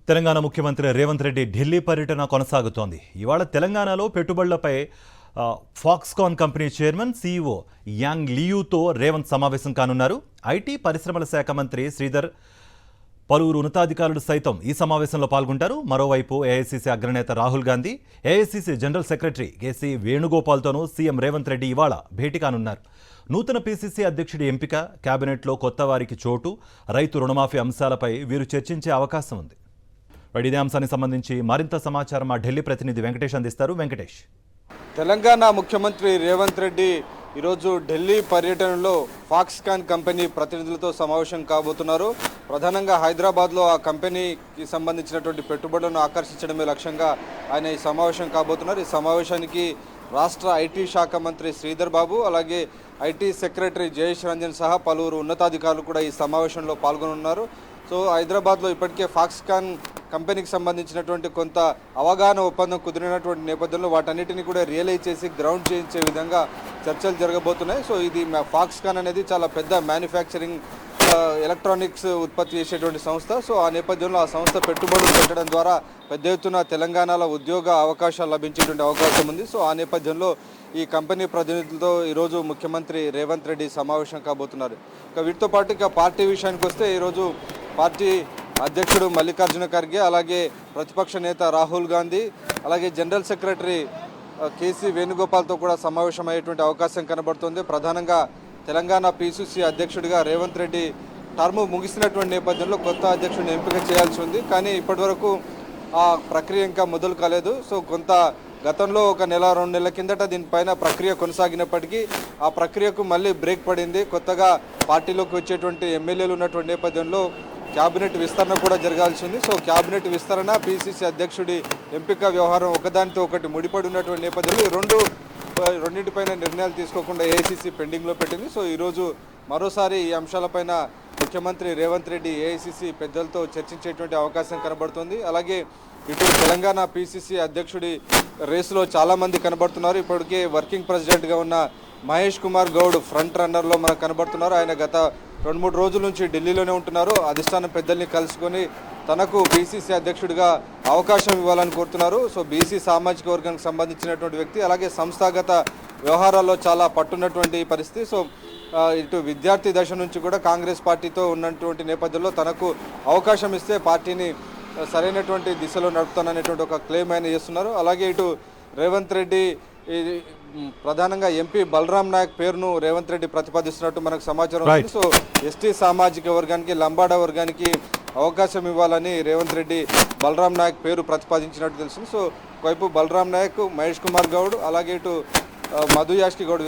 తెలంగాణ ముఖ్యమంత్రి రేవంత్ రెడ్డి ఢిల్లీ పర్యటన కొనసాగుతోంది. ఇవాళ తెలంగాణలో పెట్టుబడులపై Foxconn company chairman CEO Young లియూతో రేవంత్ సమావేశం కానున్నారు. ఐటీ పరిశ్రమల శాఖ మంత్రి శ్రీధర్, పలువురు ఉన్నతాధికారులు సైతం ఈ సమావేశంలో పాల్గొంటారు. మరోవైపు ఏఐసీసీ అగ్రనేత Rahul Gandhi, AICC general secretary K వేణుగోపాల్తోనూ సీఎం రేవంత్ రెడ్డి ఇవాళ భేటీ కానున్నారు. నూతన పీసీసీ అధ్యక్షుడి ఎంపిక, కేబినెట్లో కొత్త వారికి చోటు, రైతు రుణమాఫీ అంశాలపై వీరు చర్చించే అవకాశం ఉంది. ఇదే అంశానికి సంబంధించి మరింత సమాచారం మా ఢిల్లీ ప్రతినిధి వెంకటేష్ అందిస్తారు. వెంకటేష్, తెలంగాణ ముఖ్యమంత్రి రేవంత్ రెడ్డి ఈరోజు ఢిల్లీ పర్యటనలో ఫాక్స్కాన్ కంపెనీ ప్రతినిధులతో సమావేశం కాబోతున్నారు. ప్రధానంగా హైదరాబాద్లో ఆ కంపెనీకి సంబంధించినటువంటి పెట్టుబడులను ఆకర్షించడమే లక్ష్యంగా ఆయన ఈ సమావేశం కాబోతున్నారు. ఈ సమావేశానికి రాష్ట్ర ఐటీ శాఖ మంత్రి శ్రీధర్ బాబు, అలాగే ఐటీ సెక్రటరీ జయేష్ రంజన్ సహా పలువురు ఉన్నతాధికారులు కూడా ఈ సమావేశంలో పాల్గొనున్నారు. సో హైదరాబాద్లో ఇప్పటికే ఫాక్స్కాన్ కంపెనీకి సంబంధించినటువంటి కొంత అవగాహన ఒప్పందం కుదిరినటువంటి నేపథ్యంలో వాటన్నిటిని కూడా రియలైజ్ చేసి గ్రౌండ్ చేయించే విధంగా చర్చలు జరగబోతున్నాయి. సో ఇది ఫాక్స్కాన్ అనేది చాలా పెద్ద మ్యానుఫ్యాక్చరింగ్ ఎలక్ట్రానిక్స్ ఉత్పత్తి చేసేటువంటి సంస్థ. సో ఆ నేపథ్యంలో ఆ సంస్థ పెట్టుబడులు పెట్టడం ద్వారా పెద్ద ఎత్తున తెలంగాణలో ఉద్యోగ అవకాశాలు లభించేటువంటి అవకాశం ఉంది. సో ఆ నేపథ్యంలో ఈ కంపెనీ ప్రతినిధులతో ఈరోజు ముఖ్యమంత్రి రేవంత్ రెడ్డి సమావేశం కాబోతున్నారు. ఇక వీటితో పాటు ఇక పార్టీ విషయానికి వస్తే ఈరోజు పార్టీ అధ్యక్షుడు మల్లికార్జున ఖర్గే, అలాగే ప్రతిపక్ష నేత రాహుల్ గాంధీ, అలాగే జనరల్ సెక్రటరీ కేసీ వేణుగోపాల్తో కూడా సమావేశం అయ్యేటువంటి అవకాశం కనబడుతుంది. ప్రధానంగా తెలంగాణ పీసీసీ అధ్యక్షుడిగా రేవంత్ రెడ్డి టర్మ్ ముగిసినటువంటి నేపథ్యంలో కొత్త అధ్యక్షుడిని ఎంపిక చేయాల్సి ఉంది. కానీ ఇప్పటివరకు ఆ ప్రక్రియ ఇంకా మొదలు కాలేదు. సో కొంత గతంలో ఒక నెల 2 నెలల కిందట దీనిపైన ప్రక్రియ కొనసాగినప్పటికీ ఆ ప్రక్రియకు మళ్ళీ బ్రేక్ పడింది. కొత్తగా పార్టీలోకి వచ్చేటువంటి ఎమ్మెల్యేలు ఉన్నటువంటి నేపథ్యంలో క్యాబినెట్ విస్తరణ కూడా జరగాల్సి ఉంది. సో క్యాబినెట్ విస్తరణ, పీసీసీ అధ్యక్షుడి ఎంపిక వ్యవహారం ఒకదానితో ఒకటి ముడిపడి ఉన్నటువంటి నేపథ్యంలో రెండింటిపైన నిర్ణయాలు తీసుకోకుండా ఏఐసీసీ పెండింగ్లో పెట్టింది. సో ఈరోజు మరోసారి ఈ అంశాలపైన ముఖ్యమంత్రి రేవంత్ రెడ్డి ఏఐసీసీ పెద్దలతో చర్చించేటువంటి అవకాశం కనబడుతుంది. అలాగే ఇటు తెలంగాణ పీసీసీ అధ్యక్షుడి రేసులో చాలామంది కనబడుతున్నారు. ఇప్పటికే వర్కింగ్ ప్రెసిడెంట్గా ఉన్న మహేష్ కుమార్ గౌడ్ ఫ్రంట్ రన్నర్లో మనకు కనబడుతున్నారు. ఆయన గత 2-3 రోజుల నుంచి ఢిల్లీలోనే ఉంటున్నారు. అధిష్టానం పెద్దల్ని కలుసుకొని తనకు బీసీసీ అధ్యక్షుడిగా అవకాశం ఇవ్వాలని కోరుతున్నారు. సో బీసీ సామాజిక వర్గానికి సంబంధించినటువంటి వ్యక్తి, అలాగే సంస్థాగత వ్యవహారాల్లో చాలా పట్టున్నటువంటి పరిస్థితి. సో ఇటు విద్యార్థి దశ నుంచి కూడా కాంగ్రెస్ పార్టీతో ఉన్నటువంటి నేపథ్యంలో తనకు అవకాశం ఇస్తే పార్టీని సరైనటువంటి దిశలో నడుపుతాననేటువంటి ఒక క్లెయిమ్ ఆయన చేస్తున్నారు. అలాగే ఇటు రేవంత్ రెడ్డి ప్రధానంగా ఎంపీ బలరాం నాయక్ పేరును రేవంత్ రెడ్డి ప్రతిపాదిస్తున్నట్టు మనకు సమాచారం ఉంది. సో ఎస్టీ సామాజిక వర్గానికి, లంబాడా వర్గానికి అవకాశం ఇవ్వాలని రేవంత్ రెడ్డి బలరాం నాయక్ పేరు ప్రతిపాదించినట్టు తెలిసింది. సో ఒకవైపు బలరాం నాయక్, మహేష్ కుమార్ గౌడ్, అలాగే ఇటు మధు యాష్కి గౌడ్,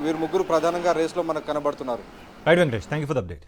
వీరు ముగ్గురు ప్రధానంగా రేస్లో మనకు కనబడుతున్నారు. Right Venkatesh, thank you for the update.